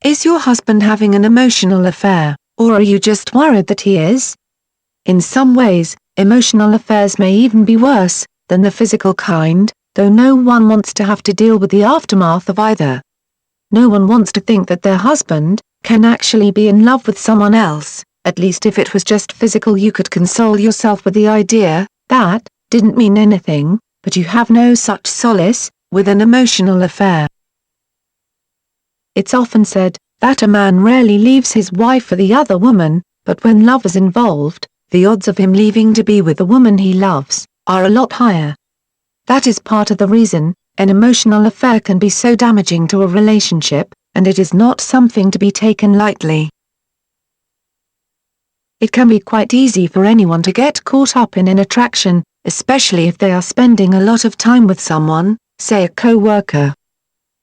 Is your husband having an emotional affair, or are you just worried that he is? In some ways, emotional affairs may even be worse than the physical kind, though no one wants to have to deal with the aftermath of either. No one wants to think that their husband can actually be in love with someone else. At least if it was just physical, you could console yourself with the idea that didn't mean anything, but you have no such solace with an emotional affair. It's often said that a man rarely leaves his wife for the other woman, but when love is involved, the odds of him leaving to be with the woman he loves are a lot higher. That is part of the reason an emotional affair can be so damaging to a relationship, and it is not something to be taken lightly. It can be quite easy for anyone to get caught up in an attraction, especially if they are spending a lot of time with someone, say a co-worker.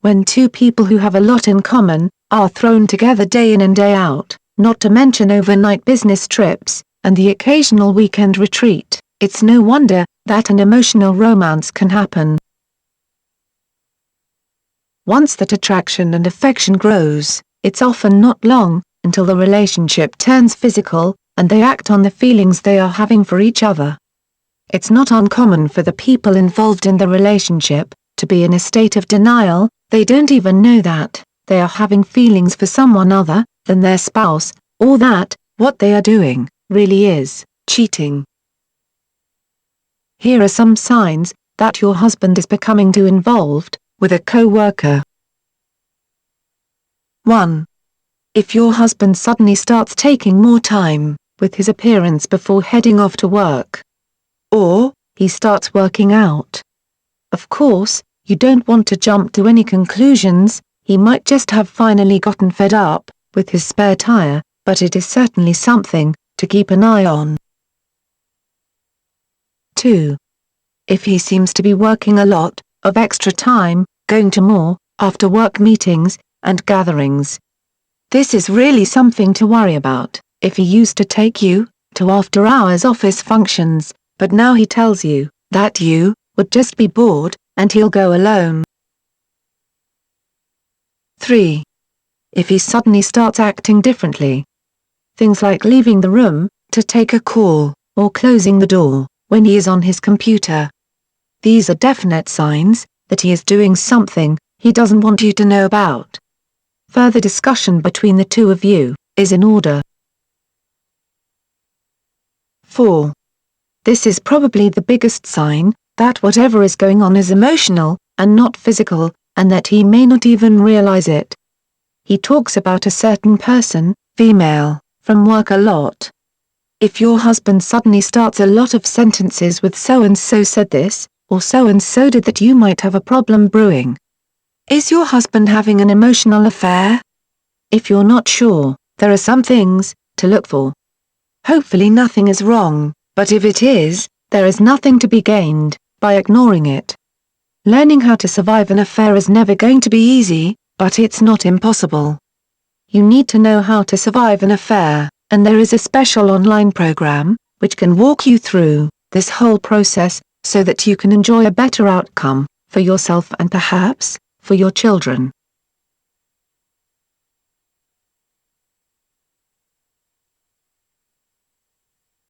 When two people who have a lot in common are thrown together day in and day out, not to mention overnight business trips and the occasional weekend retreat, it's no wonder that an emotional romance can happen. Once that attraction and affection grows, it's often not long until the relationship turns physical, and they act on the feelings they are having for each other. It's not uncommon for the people involved in the relationship to be in a state of denial. They don't even know that they are having feelings for someone other than their spouse, or that what they are doing really is cheating. Here are some signs that your husband is becoming too involved with a co-worker. 1. If your husband suddenly starts taking more time with his appearance before heading off to work. Or, he starts working out. Of course, you don't want to jump to any conclusions. He might just have finally gotten fed up with his spare tire, but it is certainly something to keep an eye on. 2. If he seems to be working a lot of extra time, going to more after-work meetings and gatherings. This is really something to worry about. If he used to take you to after-hours office functions, but now he tells you that you would just be bored, and he'll go alone. 3. If he suddenly starts acting differently. Things like leaving the room to take a call, or closing the door when he is on his computer. These are definite signs that he is doing something he doesn't want you to know about. Further discussion between the two of you is in order. 4. This is probably the biggest sign that whatever is going on is emotional and not physical, and that he may not even realize it. He talks about a certain person, female, from work a lot. If your husband suddenly starts a lot of sentences with so-and-so said this, or so-and-so did that, you might have a problem brewing. Is your husband having an emotional affair? If you're not sure, there are some things to look for. Hopefully nothing is wrong, but if it is, there is nothing to be gained by ignoring it. Learning how to survive an affair is never going to be easy, but it's not impossible. You need to know how to survive an affair, and there is a special online program which can walk you through this whole process so that you can enjoy a better outcome for yourself and perhaps for your children.